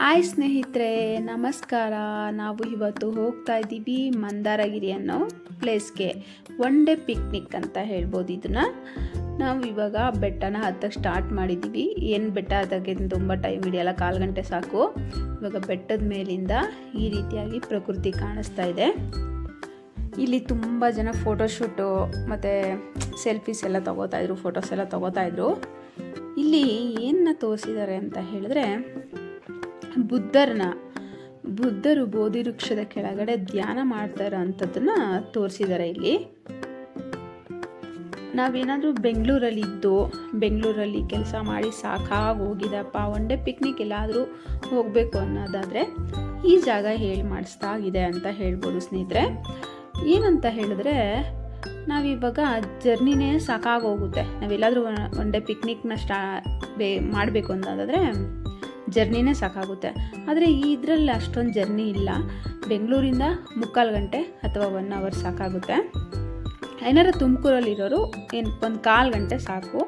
Hi ಸ್ನೇಹಿತರೆ, ನಮಸ್ಕಾರ. ನಾವು ಇವತ್ತು ಹೋಗ್ತಾ ಇದ್ದೀವಿ ಮಂದಾರಗಿರಿ ಅನ್ನೋ ಪ್ಲೇಸ್ಗೆ. ಒನ್ ಡೇ ಪಿಕ್ನಿಕ್ ಅಂತ ಹೇಳ್ಬೋದು ಇದನ್ನು. ನಾವು ಇವಾಗ ಬೆಟ್ಟನ ಹತ್ತಕ್ಕೆ ಸ್ಟಾರ್ಟ್ ಮಾಡಿದ್ದೀವಿ. ಏನು ಬೆಟ್ಟ ಹತ್ತಕ್ಕೆ ತುಂಬ ಟೈಮ್ ಹಿಡಿಯಲ್ಲ, 1/4 ಗಂಟೆ ಸಾಕು. ಇವಾಗ ಬೆಟ್ಟದ ಮೇಲಿಂದ ಈ ರೀತಿಯಾಗಿ ಪ್ರಕೃತಿ ಕಾಣಿಸ್ತಾ ಇದೆ. ಇಲ್ಲಿ ತುಂಬ ಜನ ಫೋಟೋಶೂಟು ಮತ್ತು ಸೆಲ್ಫೀಸ್ ಎಲ್ಲ ತೊಗೋತಾಯಿದ್ರು, ಫೋಟೋಸ್ ಎಲ್ಲ ತೊಗೋತಾಯಿದ್ರು. ಇಲ್ಲಿ ಏನನ್ನ ತೋರಿಸಿದ್ದಾರೆ ಅಂತ ಹೇಳಿದ್ರೆ, ಬುದ್ಧರು ಬೋಧಿ ವೃಕ್ಷದ ಕೆಳಗಡೆ ಧ್ಯಾನ ಮಾಡ್ತಾ ಇರೋ ಅಂಥದ್ದನ್ನು ತೋರಿಸಿದ್ದಾರೆ ಇಲ್ಲಿ. ನಾವೇನಾದರೂ ಬೆಂಗಳೂರಲ್ಲಿ ಕೆಲಸ ಮಾಡಿ ಸಾಕಾಗಿ ಹೋಗಿದಪ್ಪ, ಒನ್ ಡೇ ಪಿಕ್ನಿಕ್ ಎಲ್ಲಾದರೂ ಹೋಗಬೇಕು ಅನ್ನೋದಾದರೆ ಈ ಜಾಗ ಹೇಳಿ ಮಾಡಿಸ್ದಾಗಿದೆ ಅಂತ ಹೇಳ್ಬೋದು ಸ್ನೇಹಿತರೆ. ಏನಂತ ಹೇಳಿದ್ರೆ, ನಾವಿವಾಗ ಜರ್ನಿನೇ ಸಾಕಾಗೋಗುತ್ತೆ. ನಾವೆಲ್ಲಾದರೂ ಒನ್ ಡೇ ಪಿಕ್ನಿಕ್ನ ಮಾಡಬೇಕು ಅನ್ನೋದಾದರೆ ಜರ್ನಿನೇ ಸಾಕಾಗುತ್ತೆ. ಆದರೆ ಇದರಲ್ಲಿ ಅಷ್ಟೊಂದು ಜರ್ನಿ ಇಲ್ಲ. ಬೆಂಗಳೂರಿಂದ 3/4 ಗಂಟೆ ಅಥವಾ 1 ಅವರ್ ಸಾಕಾಗುತ್ತೆ. ಏನಾರು ತುಮಕೂರಲ್ಲಿರೋರು ಒಂದು 1/4 ಗಂಟೆ ಸಾಕು.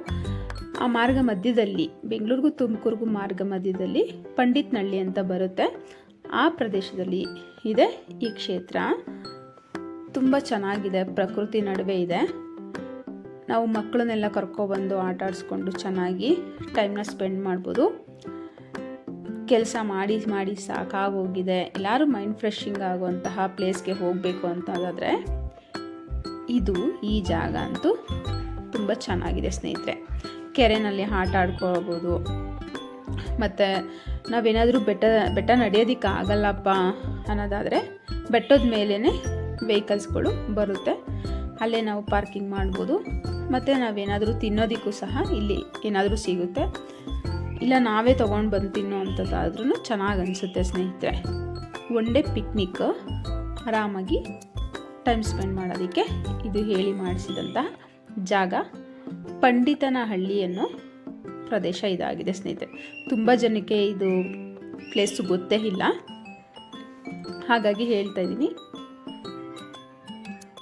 ಆ ಮಾರ್ಗ ಮಧ್ಯದಲ್ಲಿ, ಬೆಂಗಳೂರಿಗೂ ತುಮಕೂರಿಗೂ ಮಾರ್ಗ ಮಧ್ಯದಲ್ಲಿ ಪಂಡಿತ್ನಹಳ್ಳಿ ಅಂತ ಬರುತ್ತೆ. ಆ ಪ್ರದೇಶದಲ್ಲಿ ಇದೆ ಈ ಕ್ಷೇತ್ರ. ತುಂಬ ಚೆನ್ನಾಗಿದೆ, ಪ್ರಕೃತಿ ನಡುವೆ ಇದೆ. ನಾವು ಮಕ್ಕಳನ್ನೆಲ್ಲ ಕರ್ಕೊಬಂದು ಆಟ ಆಡಿಸ್ಕೊಂಡು ಚೆನ್ನಾಗಿ ಟೈಮ್ನ ಸ್ಪೆಂಡ್ ಮಾಡ್ಬೋದು. ಕೆಲಸ ಮಾಡಿ ಸಾಕಾಗೋಗಿದೆ, ಎಲ್ಲರೂ ಮೈಂಡ್ ಫ್ರೆಶಿಂಗ್ ಆಗುವಂತಹ ಪ್ಲೇಸ್ಗೆ ಹೋಗಬೇಕು ಅಂತಂದರೆ ಈ ಜಾಗ ಅಂತೂ ತುಂಬ ಚೆನ್ನಾಗಿದೆ ಸ್ನೇಹಿತರೆ. ಕೆರೆಯಲ್ಲಿ ಆಟ ಆಡ್ಕೊಳ್ಬೋದು. ಮತ್ತು ನಾವೇನಾದರೂ ಬೆಟ್ಟ ನಡೆಯೋದಕ್ಕೆ ಆಗಲ್ಲಪ್ಪ ಅನ್ನೋದಾದರೆ ಬೆಟ್ಟದ ಮೇಲೇ ವೆಹಿಕಲ್ಸ್ಗಳು ಬರುತ್ತೆ, ಅಲ್ಲೇ ನಾವು ಪಾರ್ಕಿಂಗ್ ಮಾಡ್ಬೋದು. ಮತ್ತು ನಾವೇನಾದರೂ ತಿನ್ನೋದಕ್ಕೂ ಸಹ ಇಲ್ಲಿ ಏನಾದರೂ ಸಿಗುತ್ತೆ. ಇಲ್ಲ ನಾವೇ ತೊಗೊಂಡು ಬಂದು ತಿನ್ನೋ ಅಂಥದ್ದಾದ್ರೂ ಚೆನ್ನಾಗಿ ಅನಿಸುತ್ತೆ ಸ್ನೇಹಿತರೆ. ಒನ್ ಡೇ ಪಿಕ್ನಿಕ್ ಆರಾಮಾಗಿ ಟೈಮ್ ಸ್ಪೆಂಡ್ ಮಾಡೋದಕ್ಕೆ ಇದು ಹೇಳಿ ಮಾಡಿಸಿದಂತಹ ಜಾಗ. ಪಂಡಿತನಹಳ್ಳಿ ಅನ್ನೋ ಪ್ರದೇಶ ಇದಾಗಿದೆ ಸ್ನೇಹಿತರೆ. ತುಂಬ ಜನಕ್ಕೆ ಇದು ಪ್ಲೇಸು ಗೊತ್ತೇ ಇಲ್ಲ, ಹಾಗಾಗಿ ಹೇಳ್ತಾ ಇದ್ದೀನಿ.